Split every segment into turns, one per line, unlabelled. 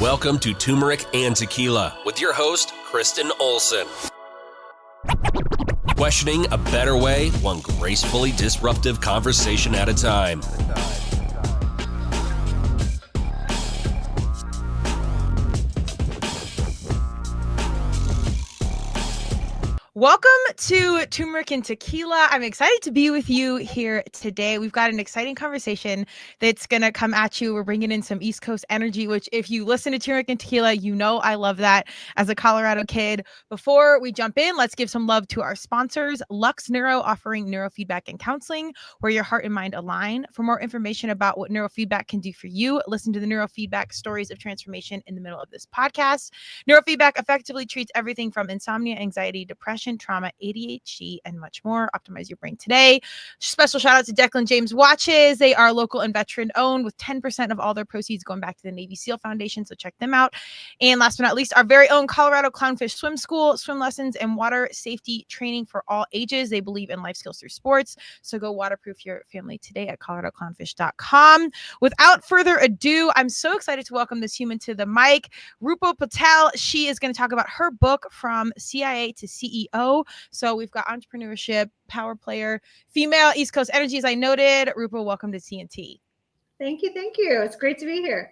Welcome to Turmeric and Tequila with your host, Kristen Olson. Questioning a better way, one gracefully disruptive conversation at a time.
Welcome to Turmeric and Tequila. I'm excited to be with you here today. We've got an exciting conversation that's going to come at you. We're bringing in some East Coast energy, which if you listen to Turmeric and Tequila, you know I love that as a Colorado kid. Before we jump in, let's give some love to our sponsors, Lux Neuro, offering neurofeedback and counseling where your heart and mind align. For more information about what neurofeedback can do for you, listen to the neurofeedback stories of transformation in the middle of this podcast. Neurofeedback effectively treats everything from insomnia, anxiety, depression, trauma, ADHD, and much more. Optimize your brain today. Special shout out to Declan James Watches. They are local and veteran owned with 10% of all their proceeds going back to the Navy SEAL Foundation. So check them out. And last but not least, our very own Colorado Clownfish Swim School, swim lessons and water safety training for all ages. They believe in life skills through sports. So go waterproof your family today at coloradoclownfish.com. Without further ado, I'm so excited to welcome this human to the mic, Rupal Patel. She is going to talk about her book, From CIA to CEO. So we've got entrepreneurship, power player, female East Coast energy, as I noted. Rupal, welcome to TNT.
Thank you. It's great to be here.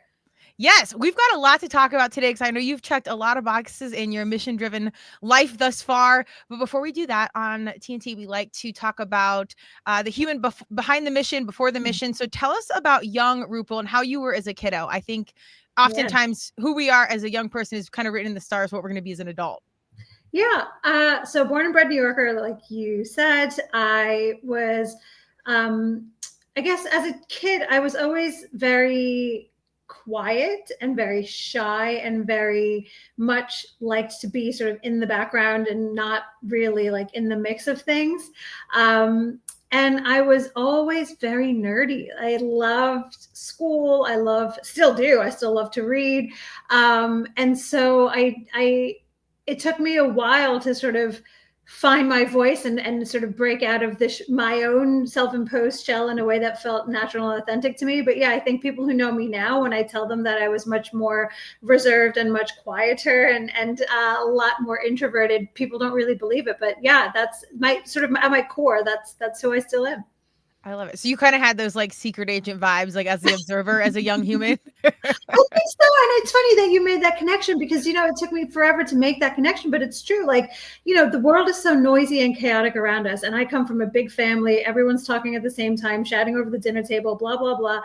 Yes, we've got a lot to talk about today because I know you've checked a lot of boxes in your mission-driven life thus far. But before we do that, on TNT, we like to talk about the human behind the mission, before the mission. So tell us about young Rupal and how you were as a kiddo. I think oftentimes who we are as a young person is kind of written in the stars what we're going to be as an adult.
Yeah. So born and bred New Yorker, like you said, I was, I guess as a kid, I was always very quiet and very shy and very much liked to be sort of in the background and not really like in the mix of things. And I was always very nerdy. I loved school. Still do. I still love to read. And so it took me a while to sort of find my voice and sort of break out of this, my own self-imposed shell in a way that felt natural and authentic to me. But yeah, I think people who know me now, when I tell them that I was much more reserved and much quieter and a lot more introverted, people don't really believe it. But yeah, that's my sort of at my core, that's who I still am.
I love it. So you kind of had those like secret agent vibes, like as the observer, as a young human.
I think so. And it's funny that you made that connection because, it took me forever to make that connection, but it's true. Like, the world is so noisy and chaotic around us. And I come from a big family. Everyone's talking at the same time, chatting over the dinner table, blah, blah, blah.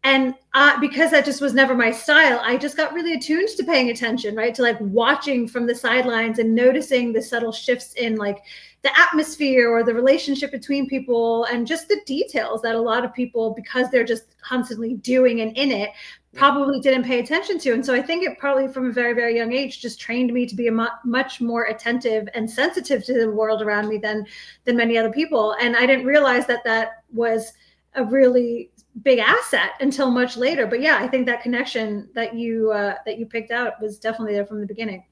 And because that just was never my style, I just got really attuned to paying attention, right? To like watching from the sidelines and noticing the subtle shifts in like the atmosphere or the relationship between people and just the details that a lot of people, because they're just constantly doing and in it, probably didn't pay attention to. And so I think it probably from a very, very young age just trained me to be much more attentive and sensitive to the world around me than many other people. And I didn't realize that was a really big asset until much later. But yeah, I think that connection that you picked out was definitely there from the beginning.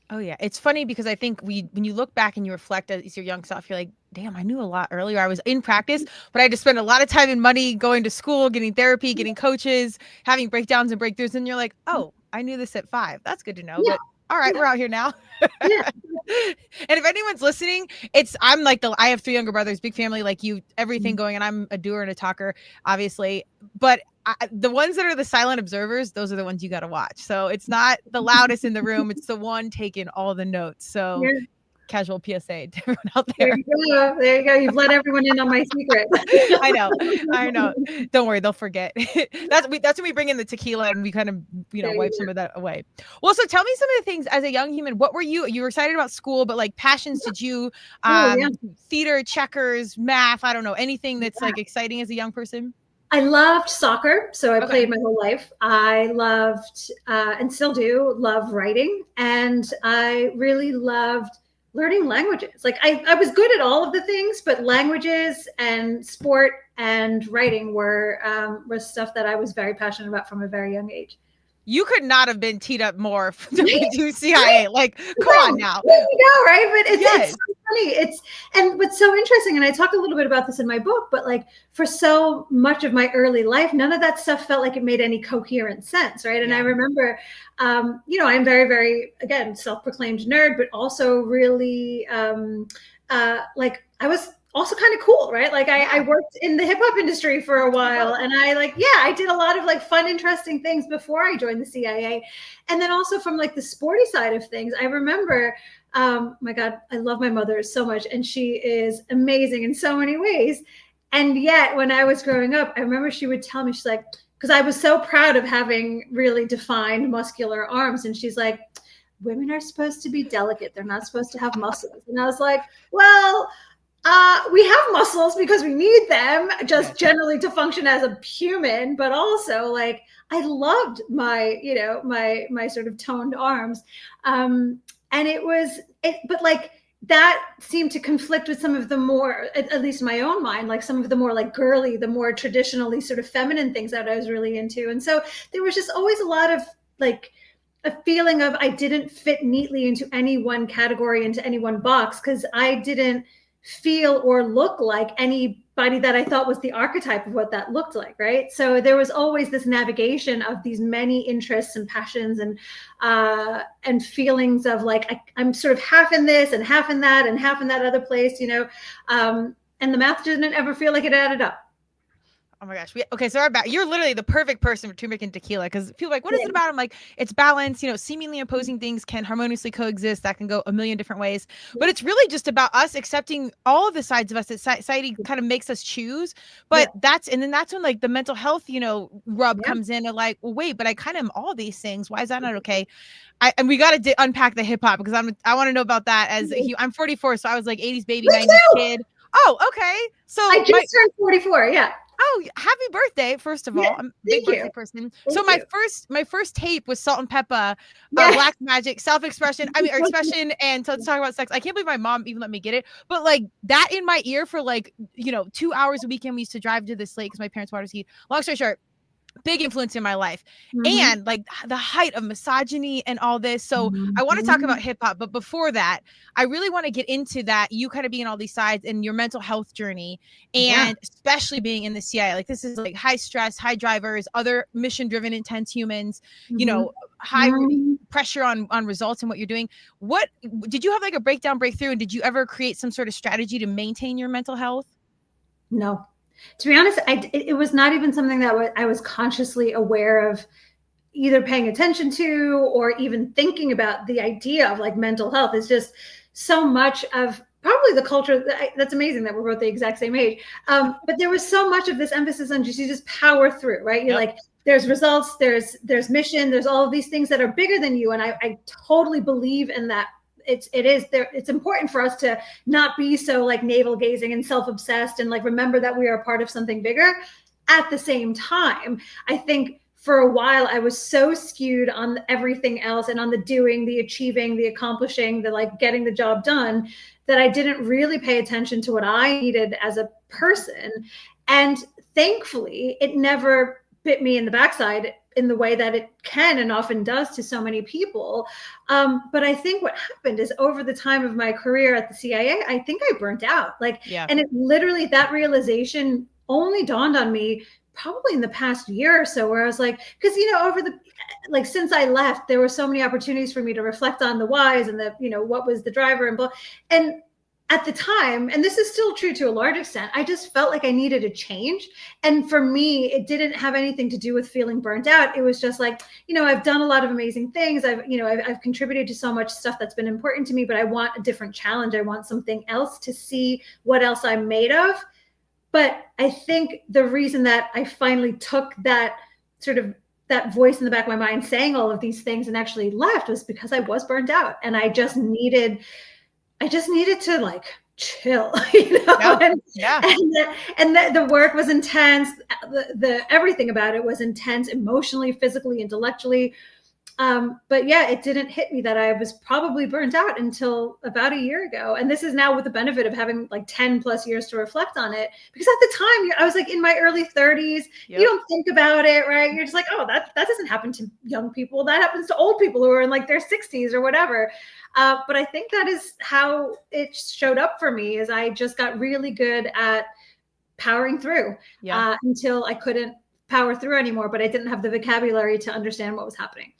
Oh yeah. It's funny because I think when you look back and you reflect as your young self, you're like, damn, I knew a lot earlier. I was in practice, but I had to spend a lot of time and money going to school, getting therapy, getting coaches, having breakdowns and breakthroughs. And you're like, oh, I knew this at 5. That's good to know. Yeah. But all right, we're out here now. Yeah. And if anyone's listening, I'm like I have 3 younger brothers, big family like you, everything going, and I'm a doer and a talker, obviously. But the ones that are the silent observers, those are the ones you got to watch. So it's not the loudest in the room. It's the one taking all the notes. So casual PSA to everyone out there.
There you go. You've let everyone in on my secret.
I know. Don't worry, they'll forget. That's when we bring in the tequila and we kind of, wipe some of that away. Well, so tell me some of the things as a young human. What were you were excited about school, but like passions, did you, theater, checkers, math, I don't know, anything that's like exciting as a young person?
I loved soccer, so I played my whole life. I loved, and still do, love writing. And I really loved learning languages. Like I was good at all of the things, but languages and sport and writing were stuff that I was very passionate about from a very young age.
You could not have been teed up more to do CIA. Like, come on now.
There you go, right? But it's
Yes.
so funny. And what's so interesting, and I talk a little bit about this in my book, but like for so much of my early life, none of that stuff felt like it made any coherent sense, right? And I remember, you know, I'm very, very, again, self-proclaimed nerd, but also really like I was also kind of cool, right? Like I worked in the hip hop industry for a while, and I did a lot of like fun, interesting things before I joined the CIA. And then also from like the sporty side of things, I remember, my God, I love my mother so much, and she is amazing in so many ways. And yet when I was growing up, I remember she would tell me, she's like, because I was so proud of having really defined muscular arms. And she's like, women are supposed to be delicate. They're not supposed to have muscles. And I was like, well, we have muscles because we need them just generally to function as a human, but also like I loved my, you know, my sort of toned arms. And but like that seemed to conflict with some of the more, at least in my own mind, like some of the more like girly, the more traditionally sort of feminine things that I was really into. And so there was just always a lot of like a feeling of I didn't fit neatly into any one category, into any one box, because I didn't feel or look like anybody that I thought was the archetype of what that looked like, right? So there was always this navigation of these many interests and passions and feelings of like I'm sort of half in this and half in that and half in that other place, you know, and the math didn't ever feel like it added up.
Oh my gosh. Okay. So you're literally the perfect person for Turmeric and Tequila, because people are like, what is it about? I'm like, it's balance. You know, seemingly opposing things can harmoniously coexist. That can go a million different ways. But it's really just about us accepting all of the sides of us that society kind of makes us choose. But that's when like the mental health, you know, rub comes in and like, well, wait, but I kind of am all these things. Why is that not okay? And we got to unpack the hip hop, because I want to know about that. I'm 44, so I was like 80s baby, 90s kid. Oh, okay. So
I just turned 44. Yeah.
Oh, happy birthday, first of all. I'm a big birthday person. So my first tape was Salt and Pepper, Black Magic, Self-Expression, Expression, and Let's Talk About Sex. I can't believe my mom even let me get it. But like that in my ear for like, you know, 2 hours a weekend, we used to drive to this lake because my parents' water skied. Long story short, big influence in my life. And like the height of misogyny and all this. So I want to talk about hip hop, but before that, I really want to get into that, you kind of being all these sides and your mental health journey, and especially being in the CIA. Like this is like high stress, high drivers, other mission driven, intense humans, you know, high pressure on results and what you're doing. What did you have like a breakthrough? And did you ever create some sort of strategy to maintain your mental health?
No. To be honest, it was not even something that I was consciously aware of either paying attention to or even thinking about. The idea of like mental health is just so much of probably the culture. That's amazing that we're both the exact same age. But there was so much of this emphasis on you just power through, right? You're like, there's results, there's mission, there's all of these things that are bigger than you. And I totally believe in that. It's important for us to not be so like navel gazing and self-obsessed, and like remember that we are a part of something bigger. At the same time, I think for a while I was so skewed on everything else and on the doing, the achieving, the accomplishing, the like getting the job done, that I didn't really pay attention to what I needed as a person. And thankfully it never bit me in the backside in the way that it can and often does to so many people. But I think what happened is over the time of my career at the CIA, I think I burnt out. And it literally, that realization only dawned on me probably in the past year or so, where I was like, because, you know, since I left, there were so many opportunities for me to reflect on the whys and what was the driver and blah. And at the time, and this is still true to a large extent, I just felt like I needed a change. And for me, it didn't have anything to do with feeling burnt out. It was just like, you know, I've done a lot of amazing things. I've contributed to so much stuff that's been important to me, but I want a different challenge. I want something else to see what else I'm made of. But I think the reason that I finally took that sort of that voice in the back of my mind saying all of these things and actually left was because I was burnt out, and I just needed to like chill, you know. And the work was intense. The everything about it was intense, emotionally, physically, intellectually. But yeah, it didn't hit me that I was probably burnt out until about a year ago. And this is now with the benefit of having like 10 plus years to reflect on it. Because at the time I was like in my early 30s, you don't think about it, right? You're just like, oh, that doesn't happen to young people. That happens to old people who are in like their 60s or whatever. But I think that is how it showed up for me, is I just got really good at powering through until I couldn't power through anymore, but I didn't have the vocabulary to understand what was happening.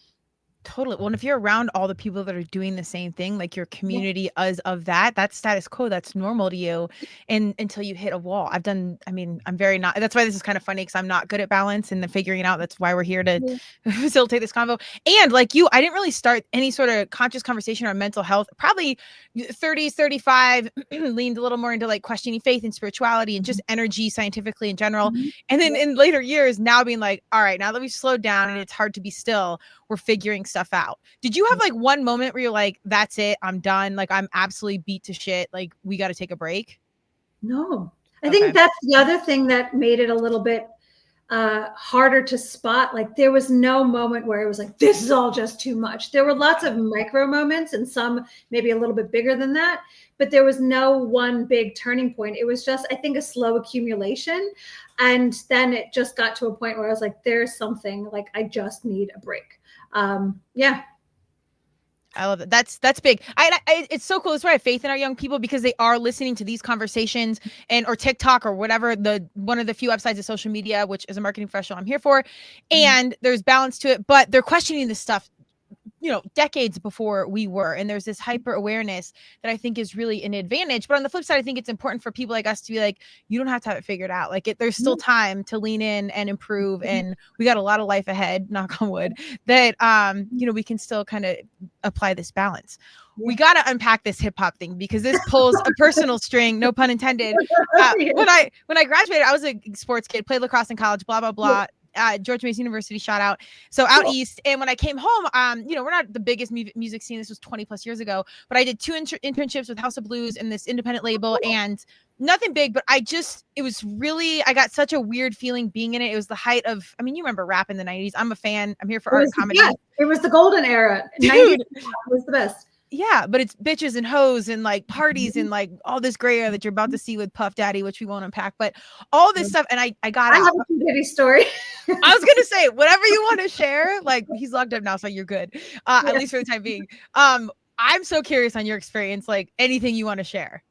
Totally. Well, and if you're around all the people that are doing the same thing, like your community is of that's status quo, that's normal to you, and until you hit a wall. I'm very not, that's why this is kind of funny, because I'm not good at balance and the figuring it out. That's why we're here to facilitate this convo. And like you, I didn't really start any sort of conscious conversation around mental health, probably 30s, 35, leaned a little more into like questioning faith and spirituality and just energy scientifically in general. And then in later years, now being like, all right, now that we've slowed down and it's hard to be still, we're figuring stuff out. Did you have like one moment where you're like, that's it, I'm done, like I'm absolutely beat to shit, like we got to take a break?
No. I think that's the other thing that made it a little bit harder to spot. Like there was no moment where it was like, this is all just too much. There were lots of micro moments, and some maybe a little bit bigger than that, but there was no one big turning point. It was just, I think, a slow accumulation. And then it just got to a point where I was like, there's something, like I just need a break. Yeah.
I love it. That's big. It's so cool. That's why I have faith in our young people, because they are listening to these conversations or TikTok or whatever, one of the few upsides of social media, which as a marketing professional I'm here for. And there's balance to it, but they're questioning this stuff, decades before we were. And there's this hyper awareness that I think is really an advantage. But on the flip side, I think it's important for people like us to be like, you don't have to have it figured out. Like there's still time to lean in and improve. And we got a lot of life ahead, knock on wood, that, we can still kind of apply this balance. We got to unpack this hip hop thing, because this pulls a personal string, no pun intended. When I graduated, I was a sports kid, played lacrosse in college, blah, blah, blah. George Mason University, shout out. So out east. And when I came home, we're not the biggest music scene. This was 20 plus years ago, but I did 2 internships with House of Blues and this independent label, and nothing big, but I got such a weird feeling being in it. It was the height of, you remember rap in the 90s. I'm a fan. I'm here for art and comedy.
Yeah, it was the golden era. Dude. 90s was the best.
Yeah, but it's bitches and hoes and like parties and like all this gray area that you're about to see with Puff Daddy, which we won't unpack, but all this stuff. And I have
a Diddy story.
I was going to say, whatever you want to share, like he's locked up now, so you're good. At least for the time being. I'm so curious on your experience, like anything you want to share.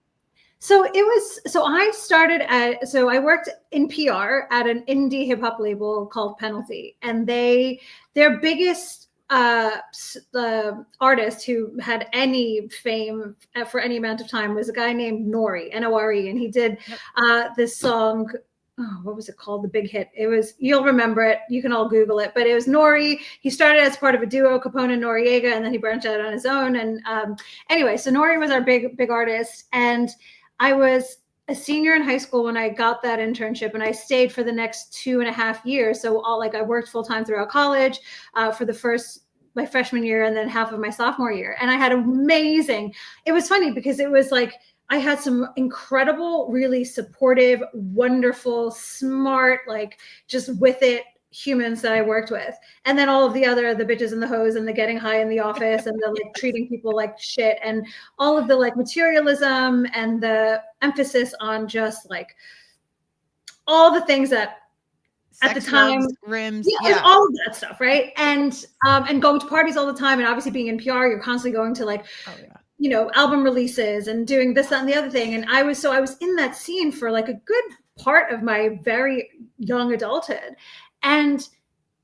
So I worked in PR at an indie hip hop label called Penalty, and their biggest the artist who had any fame for any amount of time was a guy named Nori, N-O-R-E, and he did this song. Oh, what was it called? The big hit. It was, you'll remember it. You can all Google it, but it was Nori. He started as part of a duo, Capone and Noriega, and then he branched out on his own. And anyway, so Nori was our big artist, and I was a senior in high school when I got that internship, and I stayed for the next 2.5 years. So I worked full time throughout college for my freshman year and then half of my sophomore year. And I had it was funny because it was like, I had some incredible, really supportive, wonderful, smart, like just with it humans that I worked with. And then all of the bitches and the hoes and the getting high in the office and the like treating people like shit and all of the like materialism and the emphasis on just like all the things that
sex,
at the time,
loves, rims,
and all of that stuff, right? And going to parties all the time, and obviously being in PR, you're constantly going to like, album releases and doing this, that, and the other thing. And I was in that scene for like a good part of my very young adulthood, and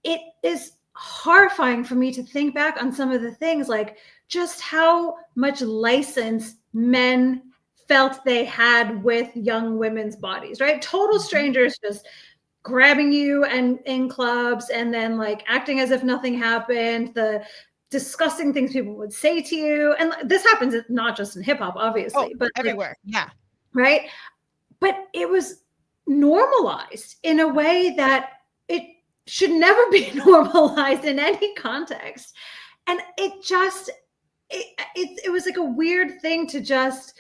it is horrifying for me to think back on some of the things, like just how much license men felt they had with young women's bodies, right? Total strangers just grabbing you and in clubs and then like acting as if nothing happened, the disgusting things people would say to you. And this happens not just in hip hop, obviously, but
everywhere.
Right. But it was normalized in a way that it should never be normalized in any context. And it was like a weird thing to just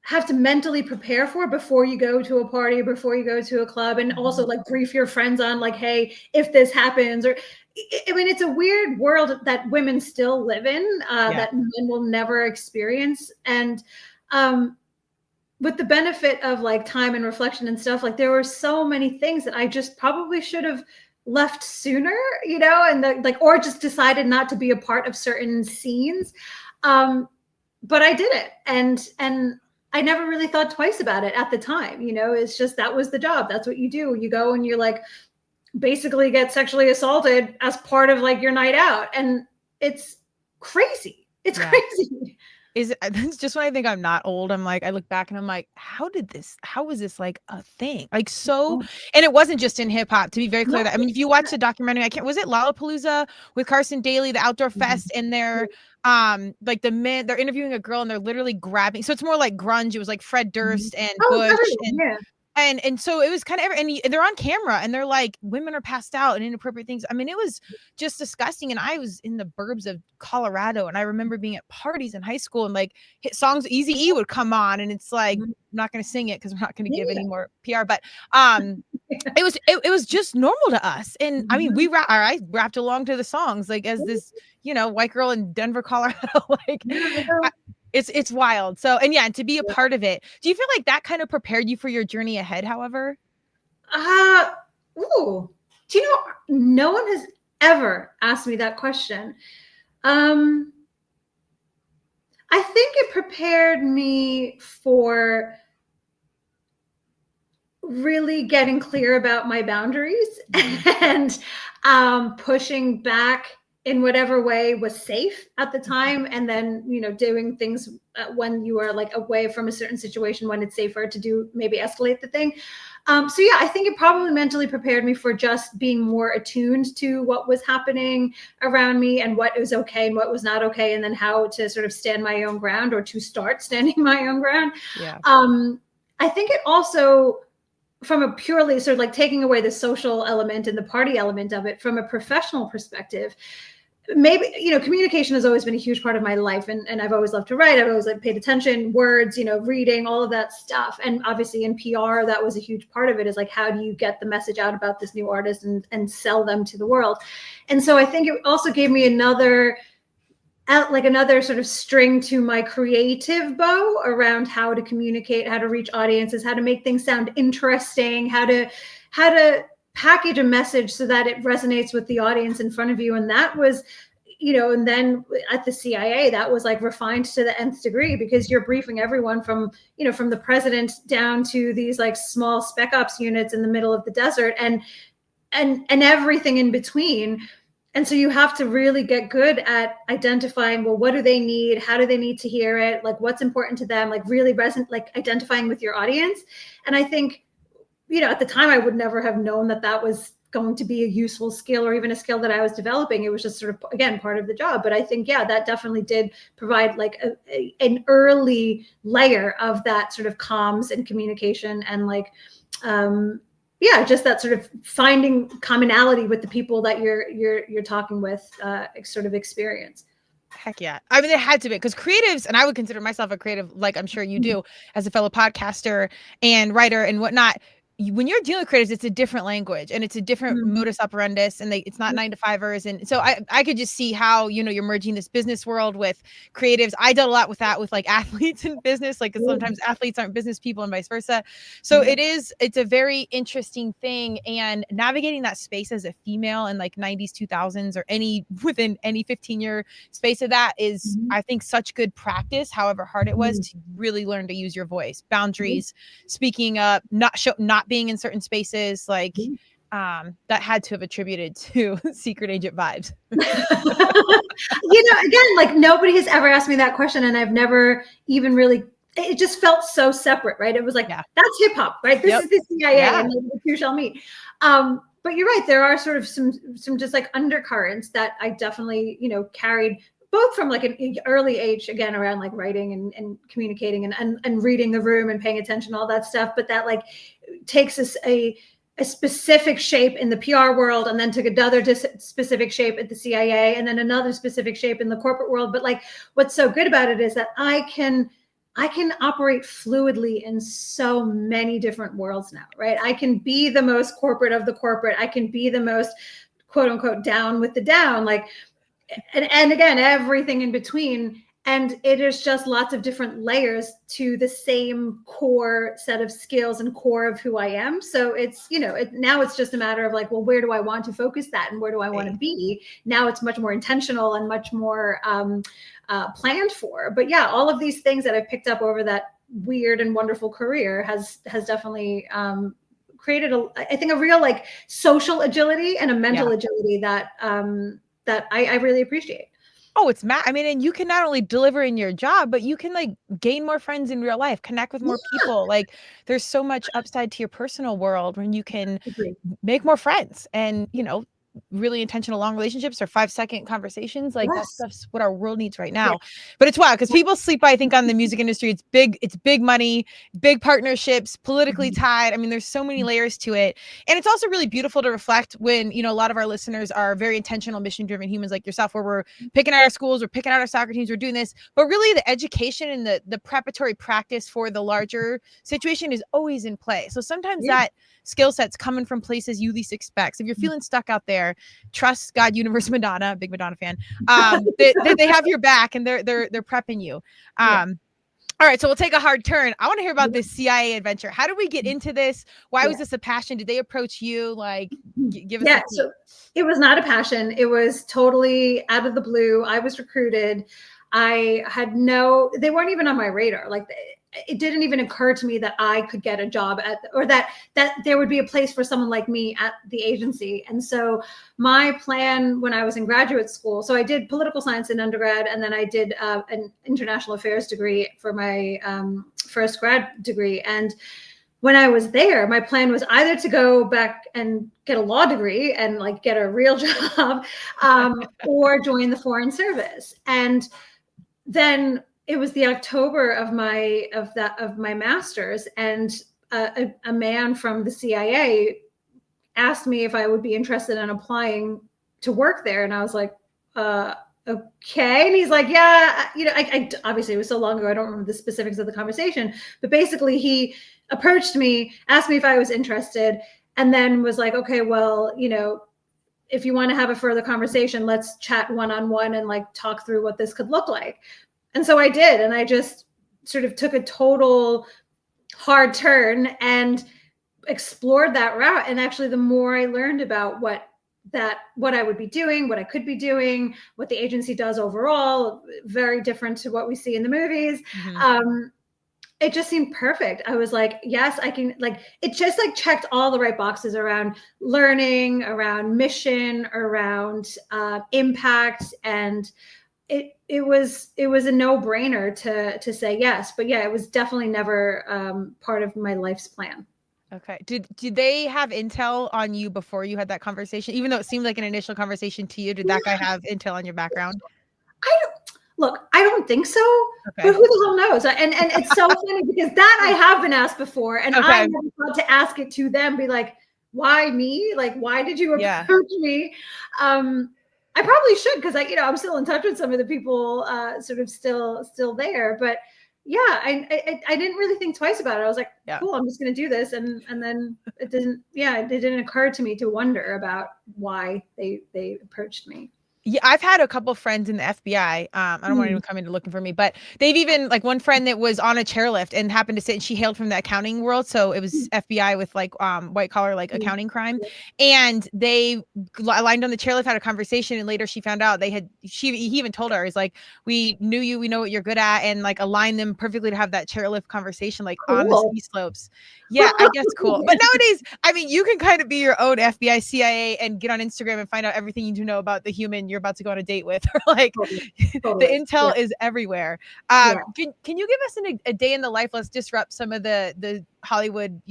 have to mentally prepare for before you go to a party, before you go to a club, and also like brief your friends on like, hey, if this happens, or I mean, it's a weird world that women still live in, that men will never experience. And with the benefit of like time and reflection and stuff, like there were so many things that I just probably should have left sooner, and or just decided not to be a part of certain scenes. But I did it. And I never really thought twice about it at the time. It's just, that was the job. That's what you do. You go and you're like, basically get sexually assaulted as part of like your night out. And it's crazy. It's crazy.
It's just when I think I'm not old, I'm like, I look back and I'm like, how was this like a thing? Like, so, and it wasn't just in hip hop, to be very clear. That, I mean, if you watch the documentary, was it Lollapalooza with Carson Daly, the outdoor fest, and they're like the men, they're interviewing a girl and they're literally grabbing. So it's more like grunge. It was like Fred Durst and Bush and so it was kind of, and they're on camera and they're like, women are passed out and inappropriate things. I mean, it was just disgusting. And I was in the burbs of Colorado, and I remember being at parties in high school, and like hit songs, Eazy-E would come on, and it's like, I'm not going to sing it because we're not going to give any more PR, but it was just normal to us. And I mean, I rapped along to the songs, like as this, white girl in Denver, Colorado, like it's wild. So, and to be a part of it, do you feel like that kind of prepared you for your journey ahead, however?
Do you know, no one has ever asked me that question. I think it prepared me for really getting clear about my boundaries and pushing back in whatever way was safe at the time. And then, doing things when you are like away from a certain situation, when it's safer to do, maybe escalate the thing. I think it probably mentally prepared me for just being more attuned to what was happening around me and what was okay and what was not okay. And then how to sort of stand my own ground, or to start standing my own ground. Yeah. I think it also, from a purely sort of like taking away the social element and the party element of it, from a professional perspective, maybe, communication has always been a huge part of my life. And I've always loved to write. I've always like paid attention, words, reading, all of that stuff. And obviously in PR, that was a huge part of it, is like, how do you get the message out about this new artist and sell them to the world? And so I think it also gave me another sort of string to my creative bow around how to communicate, how to reach audiences, how to make things sound interesting, how to package a message so that it resonates with the audience in front of you. And that was, and then at the CIA, that was like refined to the nth degree, because you're briefing everyone from the president down to these like small spec ops units in the middle of the desert and everything in between. And so you have to really get good at identifying, well, what do they need? How do they need to hear it? Like, what's important to them? Like, really identifying with your audience. And I think, at the time, I would never have known that was going to be a useful skill, or even a skill that I was developing. It was just sort of, again, part of the job. But I think, that definitely did provide like an early layer of that sort of comms and communication, and like, just that sort of finding commonality with the people that you're talking with, sort of experience.
Heck yeah. I mean, it had to be, because creatives, and I would consider myself a creative, like I'm sure you do, as a fellow podcaster and writer and whatnot. When you're dealing with creatives, it's a different language and it's a different modus operandus, and it's not 9-to-5ers. And so I could just see how, you're merging this business world with creatives. I dealt a lot with that with like athletes in business, like, 'cause sometimes athletes aren't business people and vice versa. So it's a very interesting thing, and navigating that space as a female in like 90s, 2000s, or within any 15-year space of that is, I think, such good practice, however hard it was, to really learn to use your voice, boundaries, speaking up, not being in certain spaces, like that had to have attributed to secret agent vibes.
Again, like, nobody has ever asked me that question, and I've never even really, it just felt so separate, right? It was like, that's hip hop, right? This is the CIA, and the two shall meet. But you're right, there are sort of some just like undercurrents that I definitely, carried, both from like an early age, again, around like writing and communicating and reading the room and paying attention, all that stuff. But that like takes us a specific shape in the PR world, and then took another specific shape at the CIA, and then another specific shape in the corporate world. But like, what's so good about it is that I can I can operate fluidly in so many different worlds now, right? I can be the most corporate of the corporate. I can be the most quote unquote down with the down, like, and again, everything in between. And it is just lots of different layers to the same core set of skills and core of who I am. So it's, now it's just a matter of like, well, where do I want to focus that? And where do I want to be? Now it's much more intentional and much more planned for. But yeah, all of these things that I've picked up over that weird and wonderful career has definitely created I think a real like social agility and a mental agility that I really appreciate.
Oh, it's I mean, and you can not only deliver in your job, but you can like gain more friends in real life, connect with more people. Like there's so much upside to your personal world when you can make more friends and, really intentional long relationships or 5-second conversations. Like that stuff's what our world needs right now. But it's wild because people sleep by, I think, on the music industry. It's big money, big partnerships, politically tied. I mean, there's so many layers to it. And it's also really beautiful to reflect when, a lot of our listeners are very intentional, mission-driven humans like yourself, where we're picking out our schools, we're picking out our soccer teams, we're doing this. But really the education and the preparatory practice for the larger situation is always in play. So sometimes that skill set's coming from places you least expect. So if you're feeling stuck out there, trust God, universe, Madonna, big Madonna fan. They have your back and they're prepping you. All right, so we'll take a hard turn. I want to hear about this CIA adventure. How did we get into this? Why was this a passion? Did they approach you? Like, give us a
so it was not a passion. It was totally out of the blue. I was recruited. I had they weren't even on my radar. Like it didn't even occur to me that I could get a job or that there would be a place for someone like me at the agency. And so my plan when I was in graduate school, so I did political science in undergrad, and then I did an international affairs degree for my first grad degree. And when I was there, my plan was either to go back and get a law degree and like get a real job, or join the Foreign Service. And then it was the October of my master's, and a man from the CIA asked me if I would be interested in applying to work there, and I was like, okay. And he's like, yeah, I obviously it was so long ago, I don't remember the specifics of the conversation, but basically he approached me, asked me if I was interested, and then was like, okay, well, if you want to have a further conversation, let's chat one-on-one and like talk through what this could look like. And so I did. And I just sort of took a total hard turn and explored that route. And actually, the more I learned about what I would be doing, what I could be doing, what the agency does overall, very different to what we see in the movies. It just seemed perfect. I was like, yes, I can, like, it just like checked all the right boxes around learning, around mission, around impact. And it was a no-brainer to say yes. But yeah, it was definitely never part of my life's plan.
Okay. Did they have intel on you before you had that conversation? Even though it seemed like an initial conversation to you, did that guy have intel on your background?
I don't think so. Okay. But who the hell knows? And it's so funny because that I have been asked before, and I never thought to ask it to them. Be like, why me? Like, why did you approach me? I probably should, because I'm still in touch with some of the people, sort of still there. But yeah, I didn't really think twice about it. I was like, cool, I'm just going to do this, and then it didn't occur to me to wonder about why they approached me.
Yeah, I've had a couple friends in the FBI. I don't want anyone coming to looking for me, but they've even like one friend that was on a chairlift and happened to sit, and she hailed from the accounting world. So it was FBI with like white collar, like accounting crime. And they aligned on the chairlift, had a conversation. And later she found out he even told her, he's like, we knew you, we know what you're good at, and like aligned them perfectly to have that chairlift conversation, like on the ski slopes. Yeah, I guess cool. But nowadays, I mean, you can kind of be your own FBI, CIA, and get on Instagram and find out everything you need to know about the human you're about to go on a date with, or like the intel is everywhere. Can you give us a day in the life? Let's disrupt some of the Hollywood,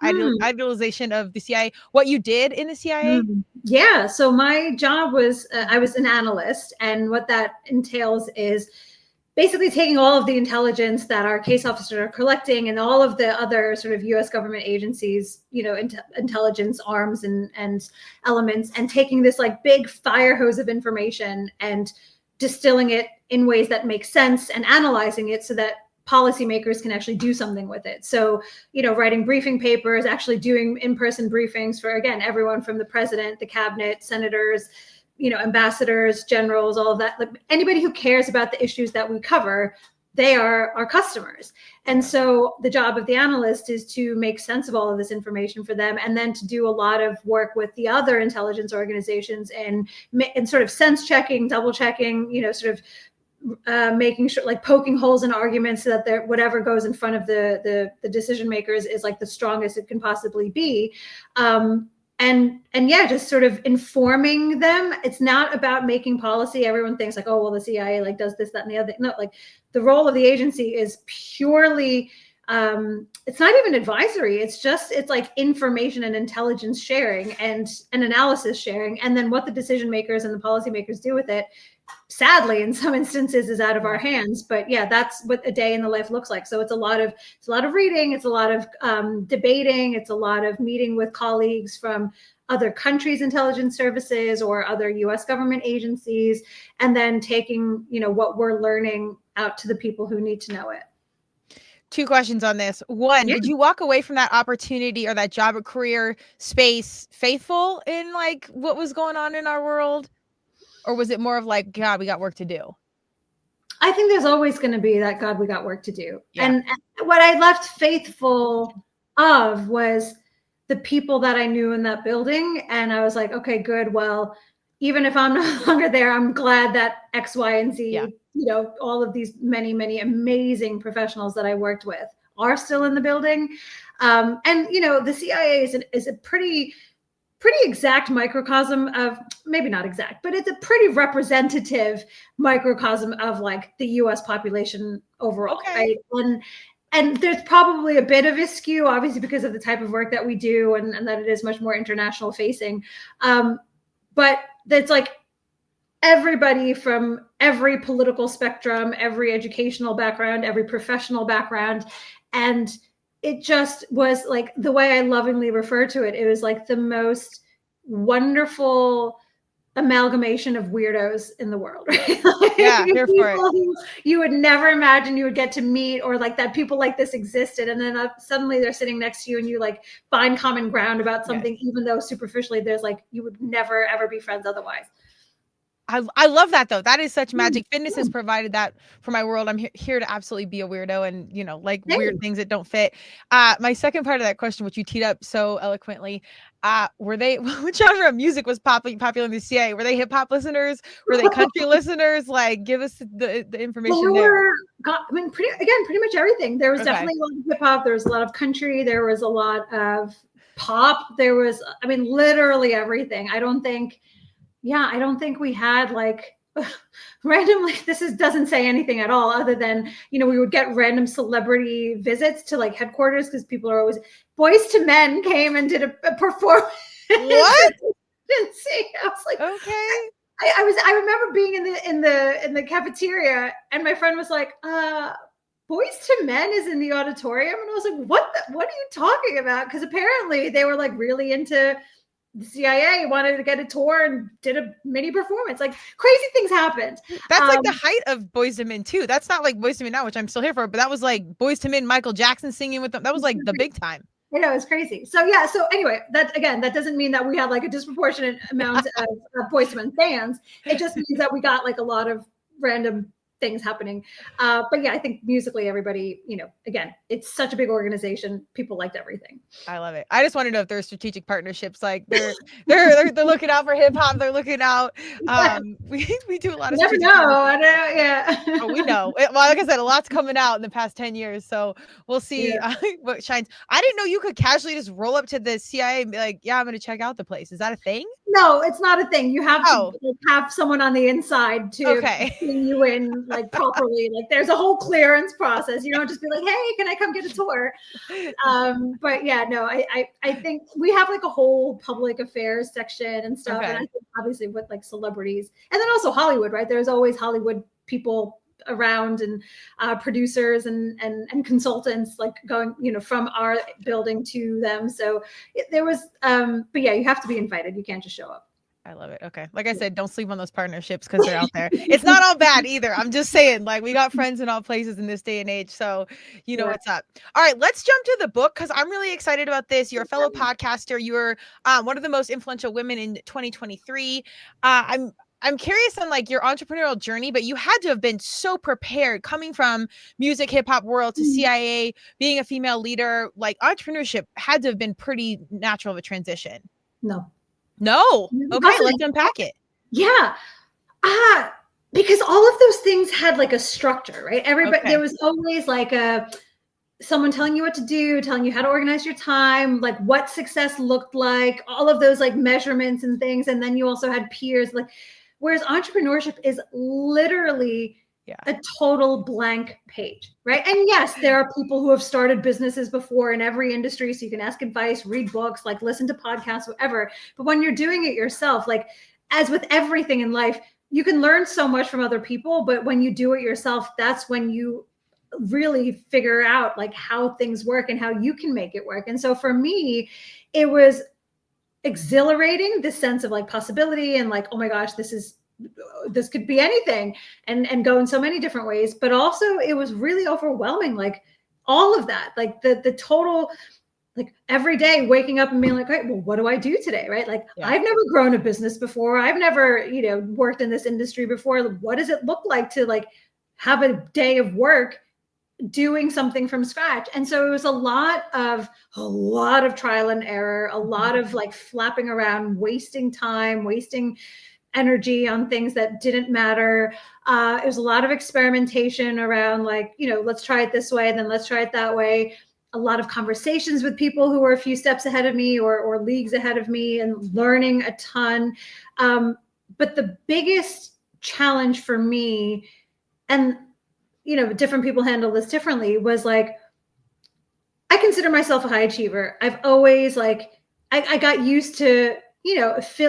idealization of the CIA, what you did in the CIA.
Yeah. So my job was, I was an analyst, and what that entails is basically taking all of the intelligence that our case officers are collecting and all of the other sort of U.S. government agencies, intelligence arms and elements, and taking this like big fire hose of information and distilling it in ways that make sense and analyzing it so that policymakers can actually do something with it. So, writing briefing papers, actually doing in-person briefings for, again, everyone from the president, the cabinet, senators, ambassadors, generals, all of that. Like anybody who cares about the issues that we cover, they are our customers. And so the job of the analyst is to make sense of all of this information for them, and then to do a lot of work with the other intelligence organizations and sort of sense checking, double checking, sort of making sure, like poking holes in arguments so that whatever goes in front of the decision makers is like the strongest it can possibly be. And yeah, just sort of informing them. It's not about making policy. Everyone thinks like, oh, well, the CIA like does this, that, and the other. No, like the role of the agency is purely, it's not even advisory. It's like information and intelligence sharing and analysis sharing. And then what the decision makers and the policymakers do with it, sadly, in some instances, is out of our hands. But yeah, that's what a day in the life looks like. So it's a lot of reading, it's a lot of debating, it's a lot of meeting with colleagues from other countries' intelligence services or other U.S. government agencies, and then taking what we're learning out to the people who need to know it.
2 questions on this. One, did you walk away from that opportunity or that job or career space faithful in like what was going on in our world? Or was it more of like, God, we got work to do?
I think there's always going to be that, God, we got work to do. Yeah. And what I left faithful of was the people that I knew in that building. And I was like, okay, good. Well, even if I'm no longer there, I'm glad that X, Y, and Z, all of these many, many amazing professionals that I worked with are still in the building. And, the CIA is a pretty exact microcosm of, maybe not exact, but it's a pretty representative microcosm of like the US population overall, right? And there's probably a bit of a skew, obviously, because of the type of work that we do and that it is much more international facing. But it's like everybody from every political spectrum, every educational background, every professional background. And it just was like, the way I lovingly refer to it, it was like the most wonderful amalgamation of weirdos in the world, right?
Yeah, here for it.
You would never imagine you would get to meet, or like that people like this existed. And then suddenly they're sitting next to you and you like find common ground about something, even though superficially there's like, you would never, ever be friends otherwise.
I love that though. That is such magic. Fitness has provided that for my world. I'm here to absolutely be a weirdo and, like weird things that don't fit. My second part of that question, which you teed up so eloquently, which genre of music was popular in the CIA? Were they hip hop listeners? Were they country listeners? Like, give us the information there.
Pretty much everything. There was definitely a lot of hip hop. There was a lot of country. There was a lot of pop. There was, literally everything. I don't think we had like randomly, doesn't say anything at all other than, we would get random celebrity visits to like headquarters because people are always, Boys to Men came and did a performance.
What?
Didn't see. I was like,
okay.
I remember being in the cafeteria and my friend was like, Boys to Men is in the auditorium. And I was like, what are you talking about? Because apparently they were like really into the CIA, wanted to get a tour and did a mini performance. Like crazy things happened.
That's like the height of Boys to Men too. That's not like Boys to Men now, which I'm still here for, but that was like Boys to Men, Michael Jackson singing with them. That was like the big time.
I know, it's crazy. So yeah, so anyway, that doesn't mean that we had like a disproportionate amount of Boys to Men fans. It just means that we got like a lot of random things happening. But yeah, I think musically everybody, again, it's such a big organization. People liked everything.
I love it. I just want to know if there's strategic partnerships. Like they're looking out for hip hop. They're looking out. We do a lot of.
Never know. I know. Yeah.
Oh, we know. Well, like I said, a lot's coming out in the past 10 years. So we'll see what shines. I didn't know you could casually just roll up to the CIA and be like, yeah, I'm going to check out the place. Is that a thing?
No, it's not a thing. You have to have someone on the inside to bring you in like properly. Like there's a whole clearance process. You don't just be like, hey, can I come get a tour? But yeah, no, I think we have like a whole public affairs section and stuff. And I think obviously with like celebrities and then also Hollywood, right? There's always Hollywood people around and producers and consultants like going, from our building to them. So there was, but yeah, you have to be invited. You can't just show up.
I love it. Okay. Like I said, don't sleep on those partnerships because they're out there. It's not all bad either. I'm just saying, like, we got friends in all places in this day and age. So you know what's up. All right, let's jump to the book because I'm really excited about this. You're a fellow podcaster. You're one of the most influential women in 2023. I'm curious on like your entrepreneurial journey, but you had to have been so prepared coming from music, hip hop world to CIA, being a female leader. Like entrepreneurship had to have been pretty natural of a transition. No. Okay, let's unpack it.
Yeah. Because all of those things had like a structure, right? Everybody, there was always like someone telling you what to do, telling you how to organize your time, like what success looked like, all of those like measurements and things. And then you also had peers, like, whereas entrepreneurship is literally a total blank page, right? And yes, there are people who have started businesses before in every industry. So you can ask advice, read books, like listen to podcasts, whatever. But when you're doing it yourself, like as with everything in life, you can learn so much from other people, but when you do it yourself, that's when you really figure out like how things work and how you can make it work. And so for me, it was exhilarating, this sense of like possibility and like, oh my gosh, this could be anything and go in so many different ways. But also it was really overwhelming, like all of that, like the total, like every day waking up and being like, right, well, what do I do today? Right. Like I've never grown a business before. I've never, worked in this industry before. What does it look like to like have a day of work doing something from scratch? And so it was a lot of trial and error, a lot of like flapping around, wasting time, wasting energy on things that didn't matter. It was a lot of experimentation around like, let's try it this way, then let's try it that way. A lot of conversations with people who were a few steps ahead of me or leagues ahead of me and learning a ton. But the biggest challenge for me, and different people handle this differently, was like, I consider myself a high achiever. I've always like, I got used to,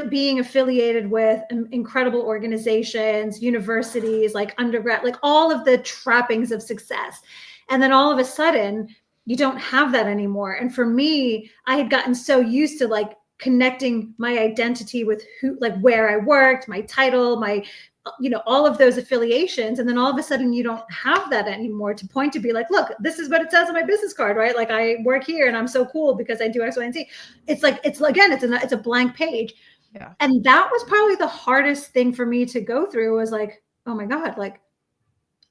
being affiliated with incredible organizations, universities, like undergrad, like all of the trappings of success. And then all of a sudden you don't have that anymore. And for me, I had gotten so used to like connecting my identity with where I worked, my title, my, all of those affiliations. And then all of a sudden you don't have that anymore to point to be like, look, this is what it says on my business card, right? Like I work here and I'm so cool because I do X, Y, and Z. It's like, it's a blank page. Yeah. And that was probably the hardest thing for me to go through, was like, oh my God, like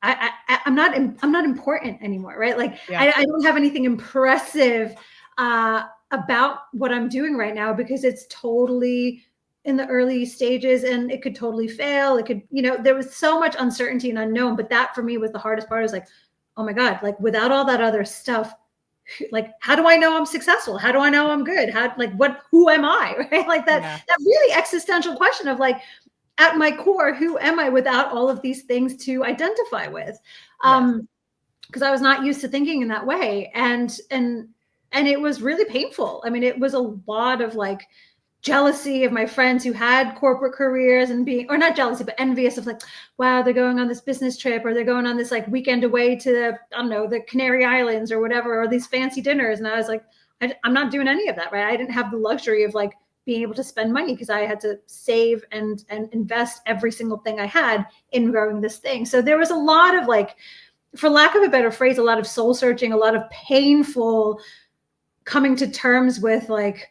I'm not important anymore, right? Like I don't have anything impressive about what I'm doing right now, because it's totally in the early stages and it could totally fail. It could, there was so much uncertainty and unknown, but that for me was the hardest part. I was like, oh my God, like without all that other stuff, like, how do I know I'm successful? How do I know I'm good? Who am I? Right? Like that really existential question of like, at my core, who am I without all of these things to identify with? Because I was not used to thinking in that way. And it was really painful. I mean, it was a lot of like jealousy of my friends who had corporate careers and or not jealousy, but envious of like, wow, they're going on this business trip, or they're going on this like weekend away to the Canary Islands or whatever, or these fancy dinners. And I was like, I'm not doing any of that, right? I didn't have the luxury of like being able to spend money, because I had to save and invest every single thing I had in growing this thing. So there was a lot of like, for lack of a better phrase, a lot of soul searching, a lot of painful coming to terms with like,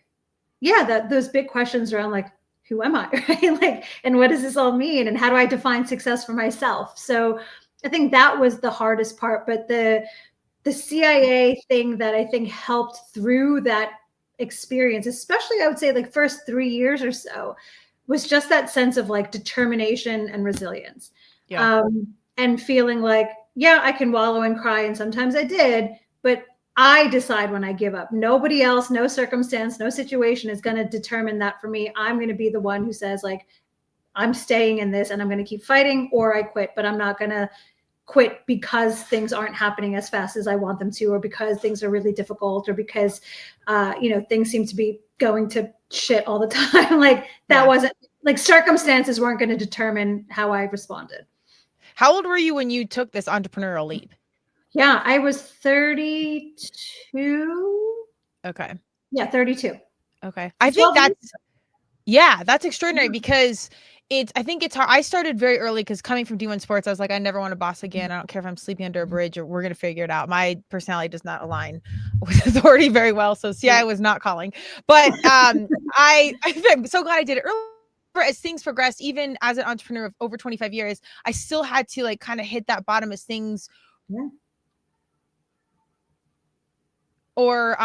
those big questions around like, who am I, right? Like, and what does this all mean? And how do I define success for myself? So I think that was the hardest part. But the CIA thing that I think helped through that experience, especially I would say like first 3 years or so, was just that sense of like determination and resilience. And feeling like, I can wallow and cry. And sometimes I did, but I decide when I give up. Nobody else, no circumstance, no situation is going to determine that for me. I'm going to be the one who says like, I'm staying in this and I'm going to keep fighting, or I quit. But I'm not going to quit because things aren't happening as fast as I want them to, or because things are really difficult, or because, things seem to be going to shit all the time. Like that wasn't like, circumstances weren't going to determine how I responded.
How old were you when you took this entrepreneurial leap?
Yeah, I was 32.
Okay.
Yeah, 32.
Okay. I think that's Yeah, that's extraordinary because I think it's hard. I started very early because coming from D1 sports, I was like, I never want a boss again. I don't care if I'm sleeping under a bridge or we're going to figure it out. My personality does not align with authority very well. So CIA was not calling, but I'm so glad I did it early. As things progressed, even as an entrepreneur of over 25 years, I still had to like kind of hit that bottom as things or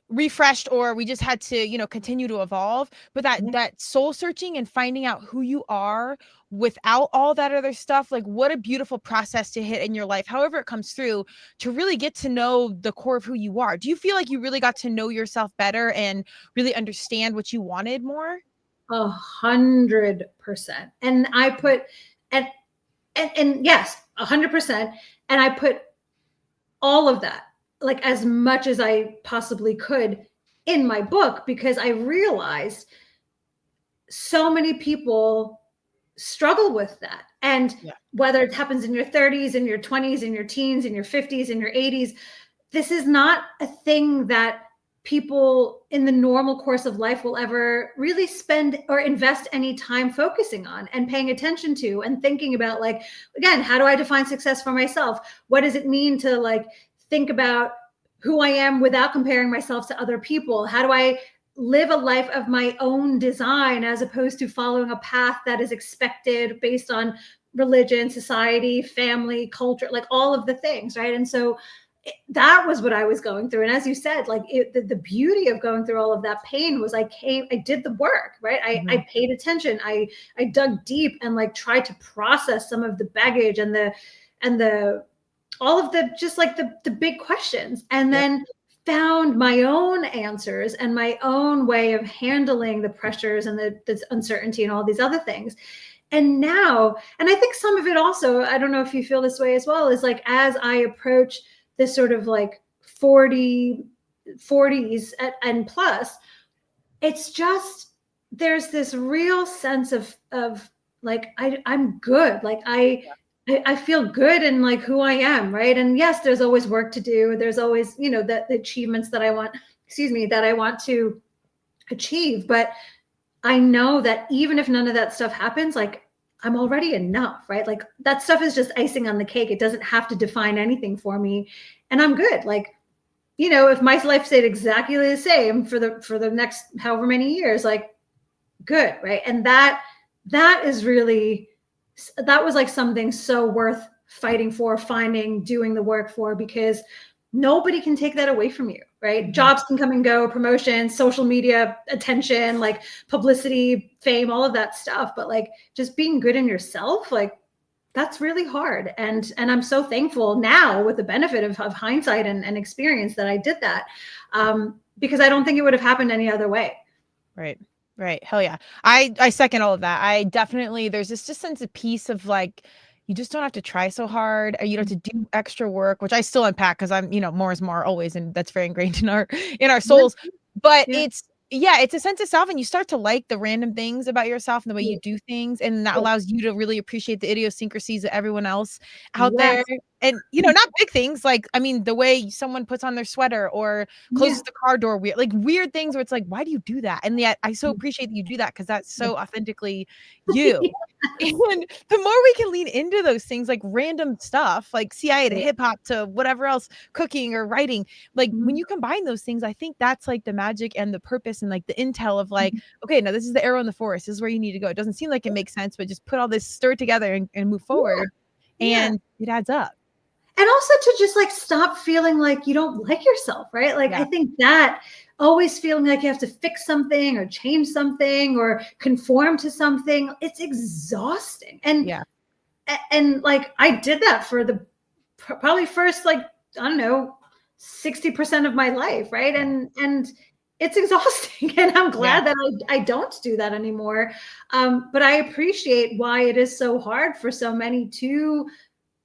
refreshed, or we just had to, you know, continue to evolve. But that soul searching and finding out who you are without all that other stuff, like what a beautiful process to hit in your life, however it comes through, to really get to know the core of who you are. Do you feel like you really got to know yourself better and really understand what you wanted more?
100%. And I put, and yes, 100%. And I put all of that, like as much as I possibly could, in my book, because I realized so many people struggle with that. And whether it happens in your 30s, in your 20s, in your teens, in your 50s, in your 80s, this is not a thing that people in the normal course of life will ever really spend or invest any time focusing on and paying attention to and thinking about, like, again, how do I define success for myself? What does it mean to like think about who I am without comparing myself to other people? How do I live a life of my own design as opposed to following a path that is expected based on religion, society, family, culture, like all of the things, right? And so that was what I was going through. And as you said, like the beauty of going through all of that pain was I did the work, right? I paid attention. I dug deep and like tried to process some of the baggage and the all of the, just like the big questions, and then found my own answers and my own way of handling the pressures and the uncertainty and all these other things. And now, and I think some of it also, I don't know if you feel this way as well, is like, as I approach this sort of like 40s and plus, it's just, there's this real sense of like, I'm good. Like I feel good in like who I am. Right. And yes, there's always work to do. There's always, you know, the achievements that I want to achieve. But I know that even if none of that stuff happens, like I'm already enough, right? Like that stuff is just icing on the cake. It doesn't have to define anything for me. And I'm good. Like, you know, if my life stayed exactly the same for the next however many years, like good. Right. And that is really, that was like something so worth fighting for, finding, doing the work for, because nobody can take that away from you, right? Mm-hmm. Jobs can come and go, promotions, social media, attention, like publicity, fame, all of that stuff. But like just being good in yourself, like that's really hard. And I'm so thankful now with the benefit of hindsight and experience that I did that, because I don't think it would have happened any other way.
Right. Right. Hell yeah. I second all of that. I definitely, there's this just sense of peace of like, you just don't have to try so hard, or you don't have to do extra work, which I still unpack because I'm, you know, more is more always. And that's very ingrained in our souls. But it's a sense of self, and you start to like the random things about yourself and the way you do things. And that allows you to really appreciate the idiosyncrasies of everyone else out there. And, you know, not big things, like, I mean, the way someone puts on their sweater or closes the car door, weird things where it's like, why do you do that? And yet I so appreciate that you do that, because that's so authentically you. And the more we can lean into those things, like random stuff, like CIA to hip hop to whatever else, cooking or writing, like when you combine those things, I think that's like the magic and the purpose and like the intel of like, okay, now this is the arrow in the forest. This is where you need to go. It doesn't seem like it makes sense, but just put all this, stir it together and move forward. And it adds up.
And also to just like stop feeling like you don't like yourself, right? Like I think that always feeling like you have to fix something or change something or conform to something, it's exhausting. And like I did that for the probably first, like, I don't know, 60% of my life, right? And it's exhausting. And I'm glad that I don't do that anymore. But I appreciate why it is so hard for so many to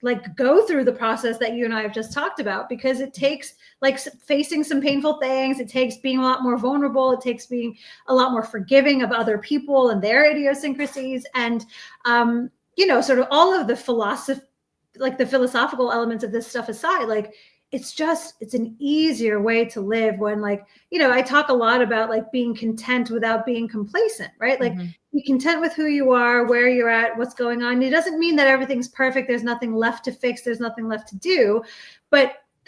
like go through the process that you and I have just talked about, because it takes like facing some painful things. It takes being a lot more vulnerable. It takes being a lot more forgiving of other people and their idiosyncrasies. And, you know, sort of all of the philosophical elements of this stuff aside, like it's an easier way to live when, like, I talk a lot about like being content without being complacent, right? Like, be content with who you are, where you're at, what's going on. It doesn't mean that everything's perfect. There's nothing left to fix. There's nothing left to do.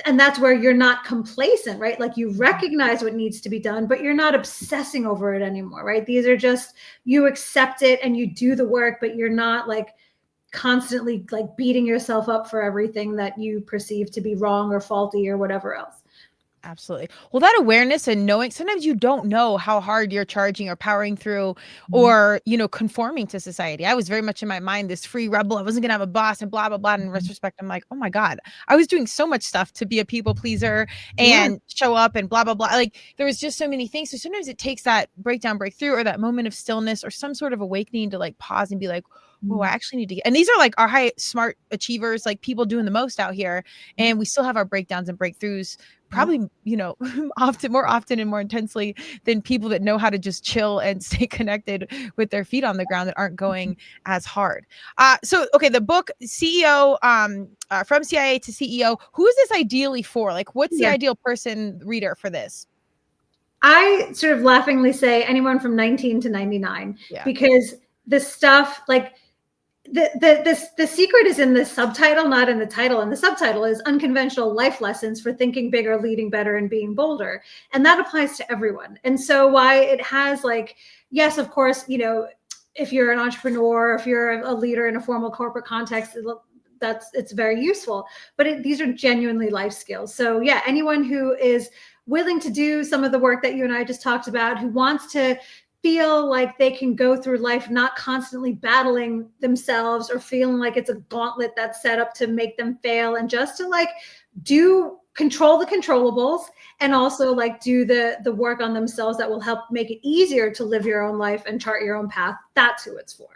And that's where you're not complacent, right? Like, you recognize what needs to be done, but you're not obsessing over it anymore, right? These are just, you accept it and you do the work, but you're not like constantly like beating yourself up for everything that you perceive to be wrong or faulty or whatever else.
Absolutely. Well, that awareness and knowing, sometimes you don't know how hard you're charging or powering through or, conforming to society. I was very much in my mind, this free rebel. I wasn't going to have a boss and blah, blah, blah. And in retrospect, I'm like, oh my God, I was doing so much stuff to be a people pleaser and show up and blah, blah, blah. Like, there was just so many things. So sometimes it takes that breakthrough, or that moment of stillness or some sort of awakening to like pause and be like, oh, I actually need to get, and these are like our high smart achievers, like people doing the most out here. And we still have our breakdowns and breakthroughs, probably, more often and more intensely than people that know how to just chill and stay connected with their feet on the ground that aren't going as hard. So, okay, the book CEO, from CIA to CEO, who is this ideally for? Like, what's the ideal person reader for this?
I sort of laughingly say anyone from 19 to 99, because the stuff like, the secret is in the subtitle, not in the title. And the subtitle is Unconventional Life Lessons for Thinking Bigger, Leading Better, and Being Bolder. And that applies to everyone. And so why it has like, yes, of course, if you're an entrepreneur, if you're a leader in a formal corporate context, it's very useful. But these are genuinely life skills. So yeah, anyone who is willing to do some of the work that you and I just talked about, who wants to feel like they can go through life not constantly battling themselves or feeling like it's a gauntlet that's set up to make them fail, and just to like control the controllables, and also like do the work on themselves that will help make it easier to live your own life and chart your own path. That's who it's for.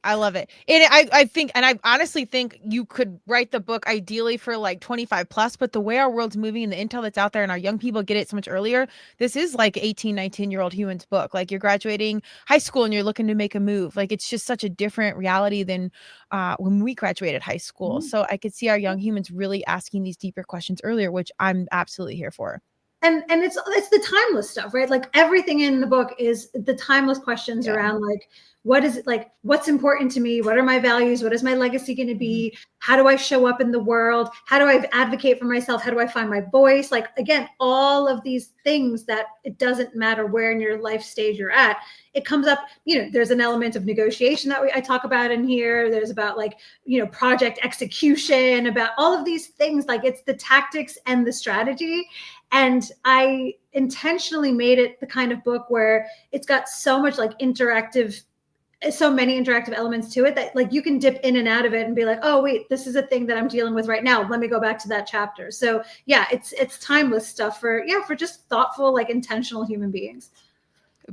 I love it. And I think, and I honestly think you could write the book ideally for like 25 plus, but the way our world's moving and the intel that's out there and our young people get it so much earlier, this is like 18, 19-year-old humans book. Like, you're graduating high school and you're looking to make a move. Like, it's just such a different reality than when we graduated high school. So I could see our young humans really asking these deeper questions earlier, which I'm absolutely here for.
And it's the timeless stuff, right? Like, everything in the book is the timeless questions around like, what is it, like, what's important to me? What are my values? What is my legacy going to be? How do I show up in the world? How do I advocate for myself? How do I find my voice? Like, again, all of these things that it doesn't matter where in your life stage you're at, it comes up, there's an element of negotiation that I talk about in here. There's about like, project execution, about all of these things. Like, it's the tactics and the strategy. And I intentionally made it the kind of book where it's got so much like so many interactive elements to it that like you can dip in and out of it and be like, oh wait, this is a thing that I'm dealing with right now. Let me go back to that chapter. So yeah, it's timeless stuff for just thoughtful, like intentional human beings.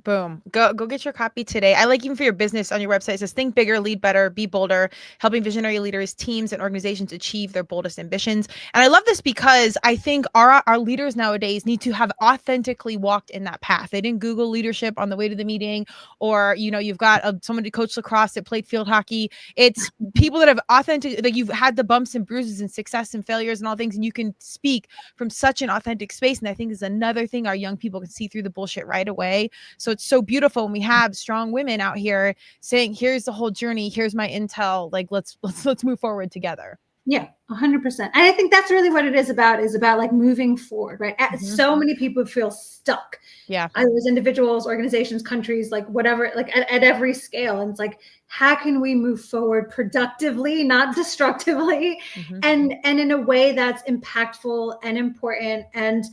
Boom. Go get your copy today. I like, even for your business, on your website, it says think bigger, lead better, be bolder, helping visionary leaders, teams, and organizations achieve their boldest ambitions. And I love this because I think our leaders nowadays need to have authentically walked in that path. They didn't Google leadership on the way to the meeting, or, you've got someone to coach lacrosse that played field hockey. It's people that have authentic, like, you've had the bumps and bruises and success and failures and all things, and you can speak from such an authentic space. And I think is another thing our young people can see through the bullshit right away. So it's so beautiful when we have strong women out here saying, here's the whole journey, here's my intel, like, let's move forward together.
Yeah, 100%. And I think that's really what it is about like moving forward, right? So many people feel stuck.
Yeah.
Either as individuals, organizations, countries, like whatever, like at every scale. And it's like, how can we move forward productively, not destructively, and in a way that's impactful and important, and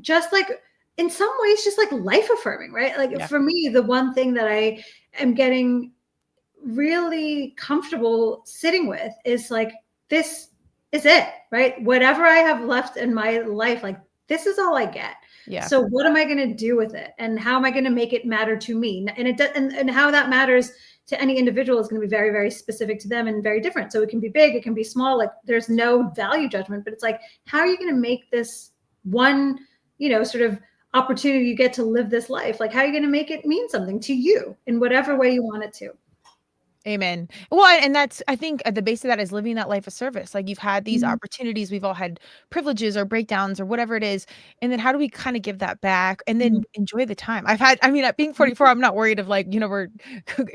just like, in some ways, just like life affirming, right? Like for me, the one thing that I am getting really comfortable sitting with is like, this is it, right? Whatever I have left in my life, like, this is all I get. Yeah. So what am I going to do with it? And how am I going to make it matter to me? And and how that matters to any individual is going to be very, very specific to them and very different. So it can be big, it can be small, like there's no value judgment, but it's like, how are you going to make this one, sort of opportunity you get to live this life? Like, how are you going to make it mean something to you in whatever way you want it to?
Amen. Well, and that's, I think at the base of that is living that life of service. Like you've had these opportunities, we've all had privileges or breakdowns or whatever it is. And then how do we kind of give that back and then enjoy the time? I mean, at being 44, I'm not worried of like, we're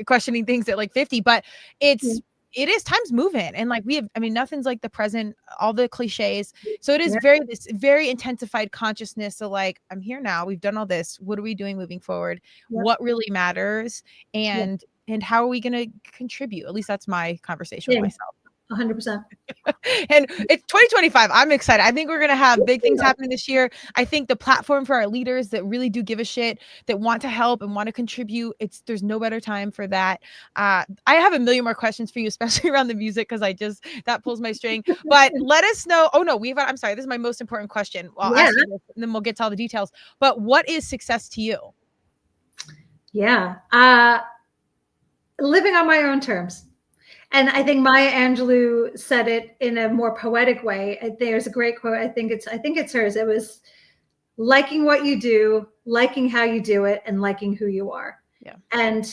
questioning things at like 50, but it is time's moving. And like nothing's like the present, all the cliches. So it is this very intensified consciousness of like, I'm here now, we've done all this. What are we doing moving forward? What really matters? And how are we going to contribute? At least that's my conversation with myself.
100%.
And it's 2025. I'm excited. I think we're going to have big things happening this year. I think the platform for our leaders that really do give a shit, that want to help and want to contribute, there's no better time for that. I have a million more questions for you, especially around the music, because that pulls my string. But let us know. Oh no, I'm sorry. This is my most important question. I'll ask you this, and then we'll get to all the details. But what is success to you?
Yeah. Living on my own terms. And I think Maya Angelou said it in a more poetic way. There's a great quote. I think it's hers. It was liking what you do, liking how you do it, and liking who you are.
Yeah.
And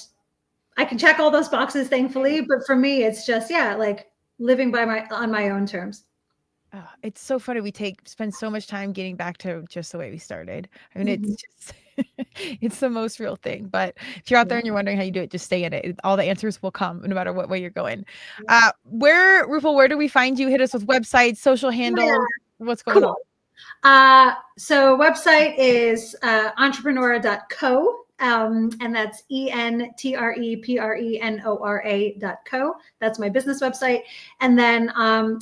I can check all those boxes, thankfully. But for me, it's just, like living on my own terms.
Oh, it's so funny. We spend so much time getting back to just the way we started. I mean, it's just, it's the most real thing. But if you're out there and you're wondering how you do it, just stay in it. All the answers will come no matter what way you're going. Rupal, where do we find you? Hit us with websites, social handles. What's going
on? So website is entrepreneur.co. And that's entreprenora.co. That's my business website. And then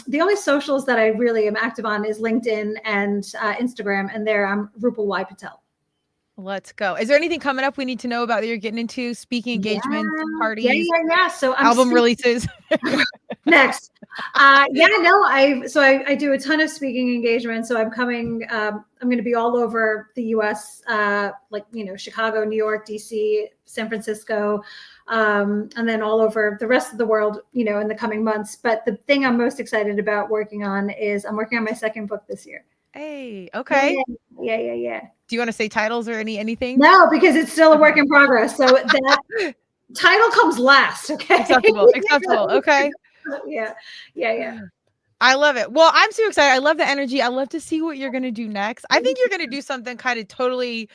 the only socials that I really am active on is LinkedIn and Instagram. And there I'm Rupal Y. Patel.
Let's go. Is there anything coming up we need to know about that you're getting into? Speaking engagements, parties?
Yeah. So
album releases.
Next. I do a ton of speaking engagements. So I'm coming, I'm going to be all over the US, Chicago, New York, DC, San Francisco, and then all over the rest of the world, in the coming months. But the thing I'm most excited about working on is I'm working on my second book this year.
Hey, okay.
Yeah.
Do you want to say titles or anything?
No, because it's still a work in progress. So that title comes last. Okay.
Acceptable. Okay.
Yeah.
I love it. Well, I'm so excited. I love the energy. I love to see what you're going to do next. I think you're going to do something kind of totally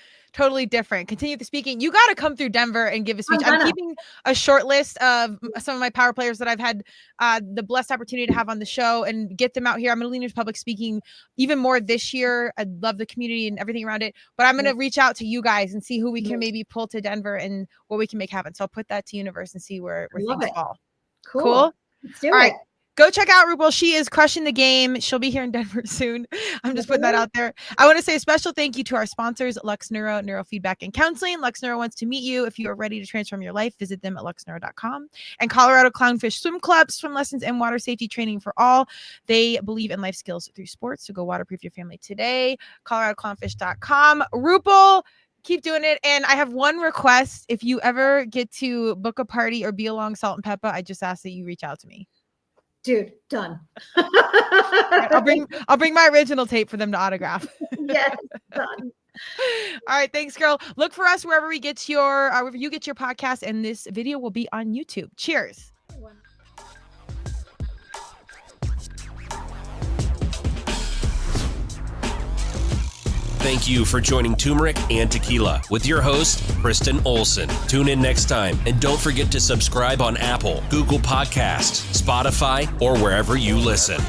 different. Continue the speaking. You got to come through Denver and give a speech. I'm keeping a short list of some of my power players that I've had the blessed opportunity to have on the show and get them out here. I'm going to lean into public speaking even more this year. I love the community and everything around it, but I'm going to reach out to you guys and see who we can maybe pull to Denver and what we can make happen. So I'll put that to universe and see where things fall.
Cool. Let's do it.
All right. Go check out Rupal. She is crushing the game. She'll be here in Denver soon. I'm just putting that out there. I want to say a special thank you to our sponsors, Lux Neuro, Neurofeedback and Counseling. Lux Neuro wants to meet you. If you are ready to transform your life, visit them at luxneuro.com. And Colorado Clownfish Swim Club, swim lessons and water safety training for all. They believe in life skills through sports. So go waterproof your family today. ColoradoClownfish.com. Rupal, keep doing it. And I have one request. If you ever get to book a party or be along Salt and Peppa, I just ask that you reach out to me.
Dude, done.
I'll bring my original tape for them to autograph.
Yes, done.
All right, thanks, girl. Look for us wherever you get your podcast, and this video will be on YouTube. Cheers.
Thank you for joining Turmeric and Tequila with your host, Kristen Olson. Tune in next time, and don't forget to subscribe on Apple, Google Podcasts, Spotify, or wherever you listen.